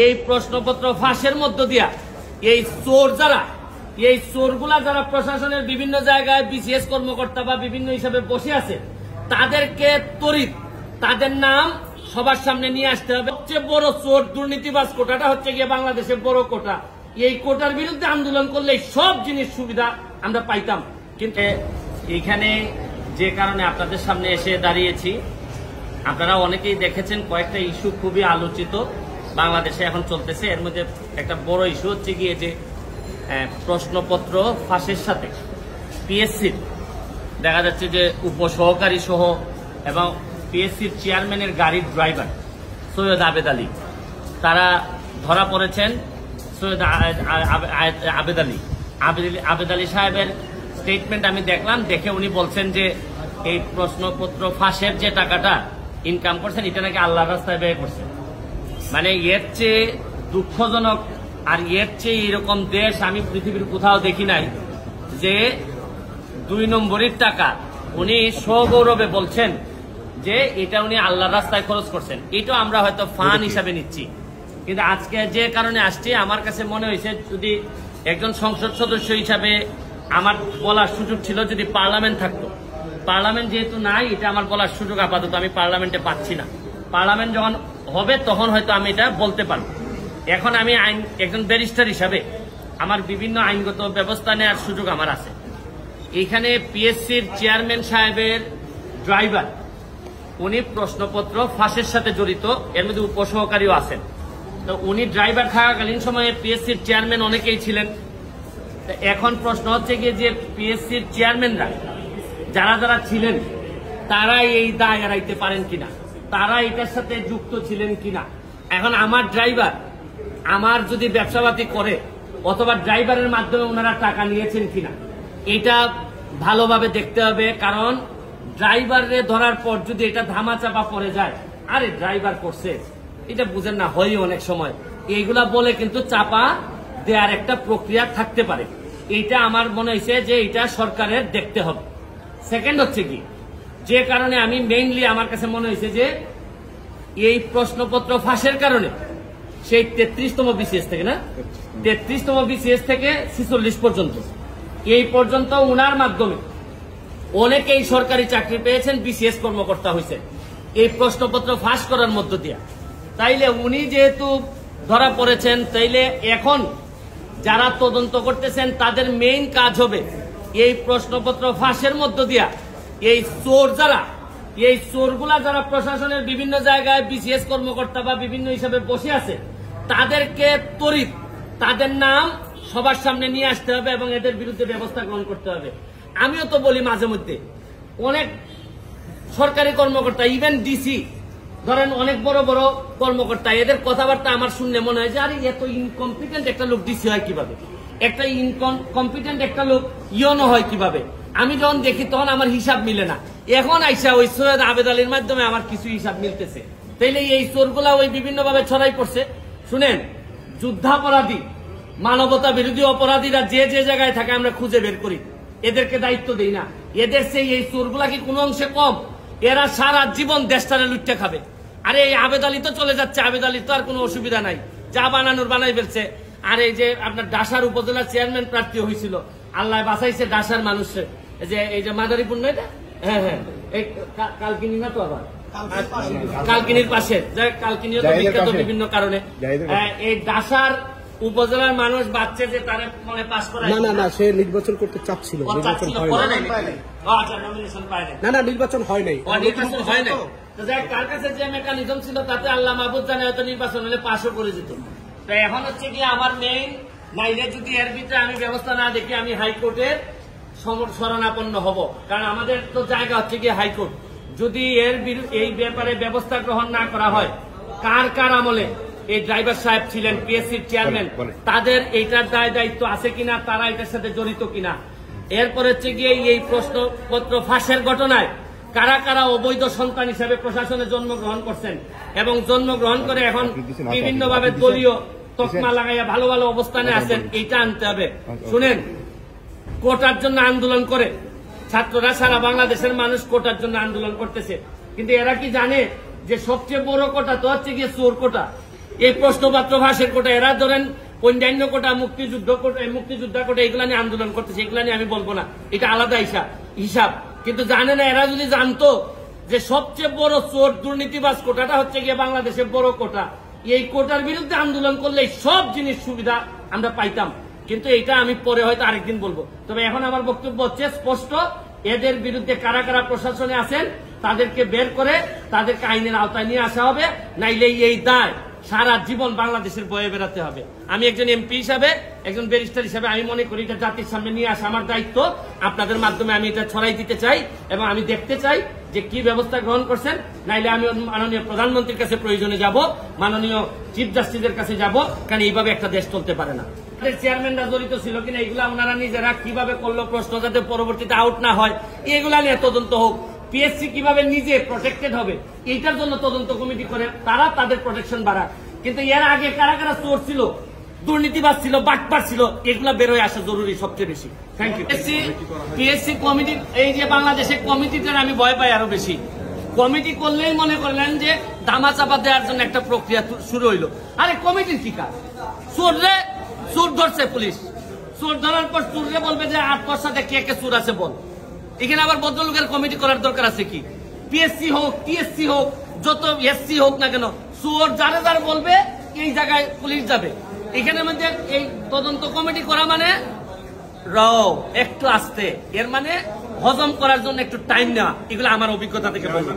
এই প্রশ্নপত্র ফাঁসের মধ্য দিয়া এই চোরগুলা যারা প্রশাসনের বিভিন্ন জায়গায় বিসিএস কর্মকর্তা বা বিভিন্ন হিসাবে বসে আছে তাদেরকে তড়িৎ তাদের নাম সবার সামনে নিয়ে আসতে হবে। সবচেয়ে বড় চোর দুর্নীতিবাজ কোটাটা হচ্ছে গিয়ে বাংলাদেশের বড় কোটা। এই কোটার বিরুদ্ধে আন্দোলন করলে সব জিনিস সুবিধা আমরা পাইতাম। কিন্তু এইখানে যে কারণে আপনাদের সামনে এসে দাঁড়িয়েছি, আপনারা অনেকেই দেখেছেন কয়েকটা ইস্যু খুবই আলোচিত বাংলাদেশে এখন চলতেছে। এর মধ্যে একটা বড় ইস্যু হচ্ছে গিয়ে যে প্রশ্নপত্র ফাঁসের সাথে পিএসসির দেখা যাচ্ছে যে উপসহকারী সহ এবং পিএসসির চেয়ারম্যানের গাড়ির ড্রাইভার সৈয়দ আবেদ আলী, তারা ধরা পড়েছেন। সৈয়দ আবেদ আলী সাহেবের স্টেটমেন্ট আমি দেখলাম, দেখে উনি বলছেন যে এই প্রশ্নপত্র ফাঁসের যে টাকাটা ইনকাম করছেন এটা নাকি আল্লাহর রাস্তায় ব্যয় করছেন। মানে এর চেয়ে দুঃখজনক আর এর চেয়ে এরকম দেশ আমি পৃথিবীর কোথাও দেখি নাই যে 2 নম্বরের টাকা উনি সগৌরবে বলছেন যে এটা উনি আল্লাহর রাস্তায় খরচ করছেন। এটা আমরা হয়তো ফান হিসাবে নিচ্ছি, কিন্তু আজকে যে কারণে আসছি আমার কাছে মনে হয়েছে যদি একজন সংসদ সদস্য হিসাবে আমার বলার সুযোগ ছিল, যদি পার্লামেন্ট থাকতো। পার্লামেন্ট যেহেতু নাই, এটা আমার বলার সুযোগ আপাতত আমি পার্লামেন্টে পাচ্ছি না। পার্লামেন্ট যখন হবে তখন হয়তো আমি এটা বলতে পারবো। এখন আমি একজন ব্যারিস্টার হিসাবে আমার বিভিন্ন আইনগত ব্যবস্থা নেওয়ার সুযোগ আমার আছে। এখানে পিএসসির চেয়ারম্যান সাহেবের ড্রাইভার উনি প্রশ্নপত্র ফাঁসের সাথে জড়িত, এর মধ্যে উপসহকারীও আছেন। তো উনি ড্রাইভার থাকাকালীন সময়ে পিএসসির চেয়ারম্যান অনেকেই ছিলেন। এখন প্রশ্ন হচ্ছে গিয়ে যে পিএসসির চেয়ারম্যানরা যারা যারা ছিলেন তারা এই দায় এড়াইতে পারেন কিনা, তারা এটার সাথে যুক্ত ছিলেন কিনা। এখন আমার ড্রাইভার আমার যদি ব্যবসাপাতি করে অথবা ড্রাইভারের মাধ্যমে ওনারা টাকা নিয়েছেন কিনা এটা ভালোভাবে দেখতে হবে। কারণ ড্রাইভারে ধরার পর যদি এটা ধামাচাপা পড়ে যায়, আরে ড্রাইভার করছে এটা বুঝেন না, হয় অনেক সময় এইগুলা বলে কিন্তু চাপা দেওয়ার একটা প্রক্রিয়া থাকতে পারে। এইটা আমার মনে হয়েছে যে এটা সরকারের দেখতে হবে। সেকেন্ড হচ্ছে কি, যে কারণে আমি মেইনলি আমার কাছে মনে হয়েছে যে এই প্রশ্নপত্র ফাঁসের কারণে সেই 33তম বিসিএস থেকে 33তম বিসিএস থেকে 46 পর্যন্ত এই পর্যন্ত উনার মাধ্যমে অনেকেই সরকারি চাকরি পেয়েছেন, বিসিএস কর্মকর্তা হয়েছেন এই প্রশ্নপত্র ফাঁস করার মধ্য দিয়ে। তাইলে উনি যেহেতু ধরা পড়েছেন, তাইলে এখন যারা তদন্ত করতেছেন তাদের মেইন কাজ হবে এই প্রশ্নপত্র ফাঁসের মধ্য দিয়া এই চোরগুলা যারা প্রশাসনের বিভিন্ন জায়গায় বিসিএস কর্মকর্তা বা বিভিন্ন হিসাবে বসে আছে তাদেরকে তড়িৎ তাদের নাম সবার সামনে নিয়ে আসতে হবে এবং এদের বিরুদ্ধে ব্যবস্থা গ্রহণ করতে হবে। আমিও তো বলি মাঝে মধ্যে অনেক সরকারি কর্মকর্তা, ইভেন ডিসি ধরেন অনেক বড় বড় কর্মকর্তা, এদের কথাবার্তা আমার শুনলে মনে হয় যে আরে এত ইনকম্পিটেন্ট একটা লোক ডিসি হয় কিভাবে, একটা ইনকম্পিটেন্ট একটা লোক ইয়নো হয় কিভাবে। আমি যখন দেখি তখন আমার হিসাব মিলে না। এখন আইসা ওই সৈয়দ আবেদ আলীর মাধ্যমে আমার কিছু হিসাব মিলতেছে। তাইলে এই চোরগুলা ওই বিভিন্ন ভাবে ছড়াই পড়ছে। শুনেন, যুদ্ধাপরাধী মানবতা বিরোধী অপরাধীরা যে যে জায়গায় থাকে আমরা খুঁজে বের করি, এদেরকে দায়িত্ব দেই না। এদের সেই এই চোরগুলা কি কোনো অংশে কম? এরা সারা জীবন দেশটারে লুটতে খাবে। আরে এই আবেদ আলী তো চলে যাচ্ছে, আবেদ আলীর তো আর কোনো অসুবিধা নাই, যা বানানোর বানাই ফেলছে। আর এই যে আপনার ডাসার উপজেলার চেয়ারম্যান প্রার্থী হয়েছিল, আল্লাহ বাঁচাইছে ডাসার মানুষের, যে এই যে মাদারীপুর নয় এটা, হ্যাঁ এই কালকিনি না তো আবার কালকিনির পাশে, কালকিনিও তো বিখ্যাত বিভিন্ন কারণে। এই ডাসার উপজেলার মানুষ বাচ্চা যে তারা মানে পাস করায় না সে নির্বাচন করতে চাচ্ছিল, নির্বাচন হয় নাই। নির্বাচন হয় নাই। কার কাছে যে মেকানিজম ছিল তাতে আল্লাহ মাহবুব জানে হয়তো নির্বাচন হলে পাশও করে যেত। তো এখন হচ্ছে কি আমার মেইন নাইলে যদি এর ভিতরে আমি ব্যবস্থা না দেখি আমি হাইকোর্টের শরণাপন্ন হব। কারণ আমাদের তো জায়গা হচ্ছে কি হাইকোর্ট। যদি এই ব্যাপারে ব্যবস্থা গ্রহণ না করা হয়, কার কার আমলে এই ড্রাইভার সাহেব ছিলেন, পিএসসির চেয়ারম্যান, তাদের এইটার দায় দায়িত্ব আছে কিনা, তারা এটার সাথে জড়িত কিনা। এরপর হচ্ছে গিয়ে এই প্রশ্নপত্র ফাঁসের ঘটনায় কারা কারা অবৈধ সন্তান হিসেবে প্রশাসনে জন্মগ্রহণ করছেন এবং জন্মগ্রহণ করে এখন বিভিন্নভাবে দলীয় তকমা লাগাইয়া ভালো ভালো অবস্থানে আছেন, এইটা আনতে হবে। শুনেন, কোটার জন্য আন্দোলন করে ছাত্ররা, সারা বাংলাদেশের মানুষ কোটার জন্য আন্দোলন করতেছে, কিন্তু এরা কি জানে যে সবচেয়ে বড় কোটা তো হচ্ছে গিয়ে চোর কোটা। এই প্রশ্নপত্র ফাঁসের কোটা, এরা ধরেন অন্যান্য কোটা, মুক্তিযোদ্ধা কোটা, এগুলা নিয়ে আন্দোলন করতেছে, এগুলা নিয়ে আমি বলবো না, এটা আলাদা হিসাব। কিন্তু জানে না, এরা যদি জানতো যে সবচেয়ে বড় চোর দুর্নীতিবাজ কোটাটা হচ্ছে গিয়ে বাংলাদেশের বড় কোটা, এই কোটার বিরুদ্ধে আন্দোলন করলে সব জিনিস সুবিধা আমরা পাইতাম। কিন্তু এটা আমি পরে হয়তো আরেকদিন বলবো। তবে এখন আমার বক্তব্য হচ্ছে স্পষ্ট, এদের বিরুদ্ধে কারা কারা প্রশাসনে আছেন তাদেরকে বের করে তাদেরকে আইনের আওতায় নিয়ে আসা হবে, নাইলে এই দায় সারা জীবন বাংলাদেশের বয়ে বেড়াতে হবে। আমি একজন এমপি হিসাবে, একজন ব্যারিস্টার হিসাবে আমি মনে করি এটা জাতির সামনে নিয়ে আসা আমার দায়িত্ব। আপনাদের মাধ্যমে আমি এটা ছড়াই দিতে চাই এবং আমি দেখতে চাই যে কি ব্যবস্থা গ্রহণ করছেন। নাইলে আমি মাননীয় প্রধানমন্ত্রীর কাছে প্রয়োজনে যাব, মাননীয় চিফ জাস্টিসের কাছে যাব, কারণ এইভাবে একটা দেশ চলতে পারে না। চেয়ারম্যানরা জড়িত ছিল কিনা এগুলো ওনারা নিজেরা কিভাবে করলো, প্রশ্ন যাতে পরবর্তীতে আউট না হয় এগুলা নিয়ে তদন্ত হোক। পিএসসি কিভাবে নিজে প্রটেক্টেড হবে এইটার জন্য তদন্ত কমিটি করে তারা তাদের প্রোটেকশন বাড়ায়। কিন্তু এর আগে কারা কারা চোর ছিল, দুর্নীতিবাজ ছিল, বাটপার ছিল, এগুলা বের হয়ে আসা জরুরি সবচেয়ে বেশি। Thank you. পিএসসি কমিটি, এই যে বাংলাদেশের কমিটিতে আমি ভয় পাই আরো বেশি। কমিটি করলেই মনে করলেন যে ধামাচাপা দেওয়ার জন্য একটা প্রক্রিয়া শুরু হইলো। আরে কমিটির কি কাজ? চোর ধরছে পুলিশ, চোর ধরার পর চোররে বলবে যে আপনার সাথে কে কে চোর আছে বল। এখানে আবার ভদ্রলোকের কমিটি করার দরকার আছে কি? পিএসসি হোক, টিএসসি হোক, যত এসসি হোক না কেন, চোর যারা যারা বলবে এই জায়গায় পুলিশ যাবে। এখানে মধ্যে এই তদন্ত কমিটি করা মানে একটু আস্তে, এর মানে হজম করার জন্য একটু টাইম নেওয়া। এগুলো আমার অভিজ্ঞতা থেকে বললাম।